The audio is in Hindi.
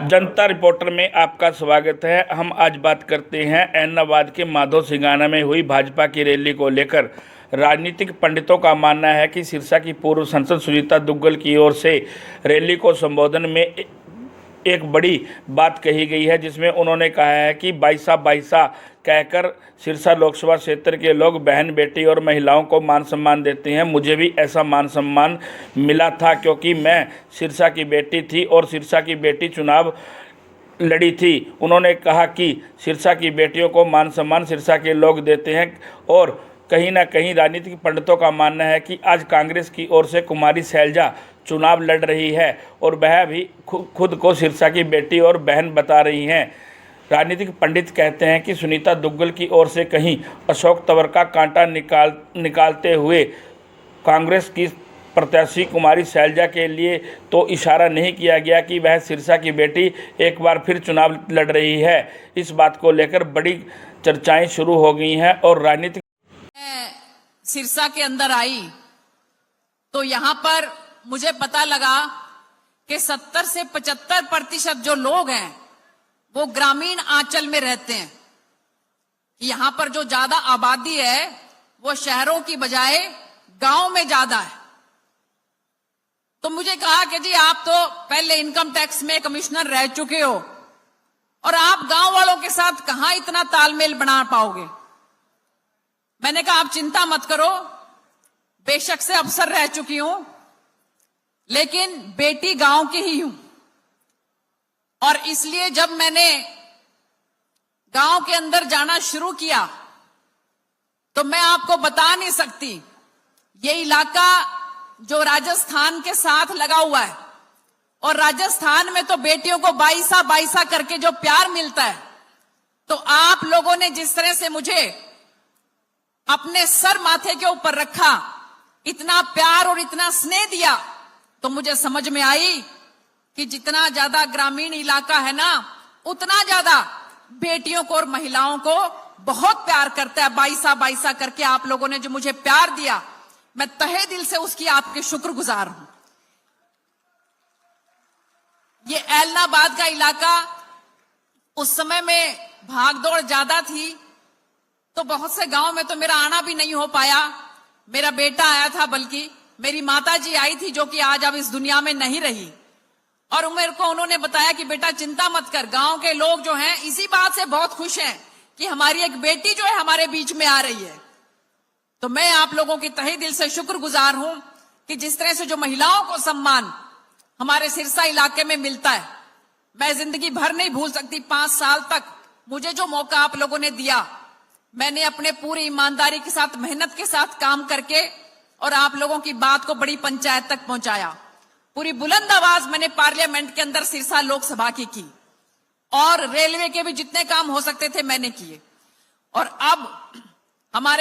जनता रिपोर्टर में आपका स्वागत है। हम आज बात करते हैं ऐलनाबाद के माधो सिंघाना में हुई भाजपा की रैली को लेकर। राजनीतिक पंडितों का मानना है कि सिरसा की पूर्व सांसद सुनीता दुग्गल की ओर से रैली को संबोधन में एक बड़ी बात कही गई है, जिसमें उन्होंने कहा है कि बाईसा बाईसा कहकर सिरसा लोकसभा क्षेत्र के लोग बहन बेटी और महिलाओं को मान सम्मान देते हैं। मुझे भी ऐसा मान सम्मान मिला था क्योंकि मैं सिरसा की बेटी थी और सिरसा की बेटी चुनाव लड़ी थी। उन्होंने कहा कि सिरसा की बेटियों को मान सम्मान सिरसा के लोग देते हैं और कहीं ना कहीं राजनीतिक पंडितों का मानना है कि आज कांग्रेस की ओर से कुमारी शैलजा चुनाव लड़ रही है और वह भी खुद को सिरसा की बेटी और बहन बता रही हैं। राजनीतिक पंडित कहते हैं कि सुनीता दुग्गल की ओर से कहीं अशोक तंवर का कांटा निकालते हुए कांग्रेस की प्रत्याशी कुमारी शैलजा के लिए तो इशारा नहीं किया गया कि वह सिरसा की बेटी एक बार फिर चुनाव लड़ रही है। इस बात को लेकर बड़ी चर्चाएं शुरू हो गई हैं और राजनीतिक सिरसा के अंदर आई तो यहाँ पर मुझे पता लगा कि 70 से 75% जो लोग हैं वो ग्रामीण आंचल में रहते हैं। यहाँ पर जो ज्यादा आबादी है वो शहरों की बजाय गांव में ज्यादा है। तो मुझे कहा कि जी आप तो पहले इनकम टैक्स में कमिश्नर रह चुके हो और आप गांव वालों के साथ कहां इतना तालमेल बना पाओगे। मैंने कहा आप चिंता मत करो, बेशक से अफसर रह चुकी हूं लेकिन बेटी गांव की ही हूं और इसलिए जब मैंने गांव के अंदर जाना शुरू किया तो मैं आपको बता नहीं सकती, ये इलाका जो राजस्थान के साथ लगा हुआ है और राजस्थान में तो बेटियों को बाईसा बाईसा करके जो प्यार मिलता है, तो आप लोगों ने जिस तरह से मुझे अपने सर माथे के ऊपर रखा, इतना प्यार और इतना स्नेह दिया, तो मुझे समझ में आई कि जितना ज्यादा ग्रामीण इलाका है ना उतना ज्यादा बेटियों को और महिलाओं को बहुत प्यार करता है। बाईसा बाईसा करके आप लोगों ने जो मुझे प्यार दिया, मैं तहे दिल से उसकी आपके शुक्रगुजार हूं। ये ऐलनाबाद का इलाका उस समय में भागदौड़ ज्यादा थी तो बहुत से गांव में तो मेरा आना भी नहीं हो पाया। मेरा बेटा आया था, बल्कि मेरी माता जी आई थी जो कि आज अब इस दुनिया में नहीं रही, और मेरे को उन्होंने बताया कि बेटा चिंता मत कर, गांव के लोग जो हैं इसी बात से बहुत खुश हैं कि हमारी एक बेटी जो है हमारे बीच में आ रही है। तो मैं आप लोगों की तहे दिल से शुक्रगुजार हूं कि जिस तरह से जो महिलाओं को सम्मान हमारे सिरसा इलाके में मिलता है, मैं जिंदगी भर नहीं भूल सकती। 5 साल तक मुझे जो मौका आप लोगों ने दिया, मैंने अपने पूरी ईमानदारी के साथ मेहनत के साथ काम करके और आप लोगों की बात को बड़ी पंचायत तक पहुंचाया। पूरी बुलंद आवाज मैंने पार्लियामेंट के अंदर सिरसा लोकसभा की और रेलवे के भी जितने काम हो सकते थे मैंने किए। और अब हमारे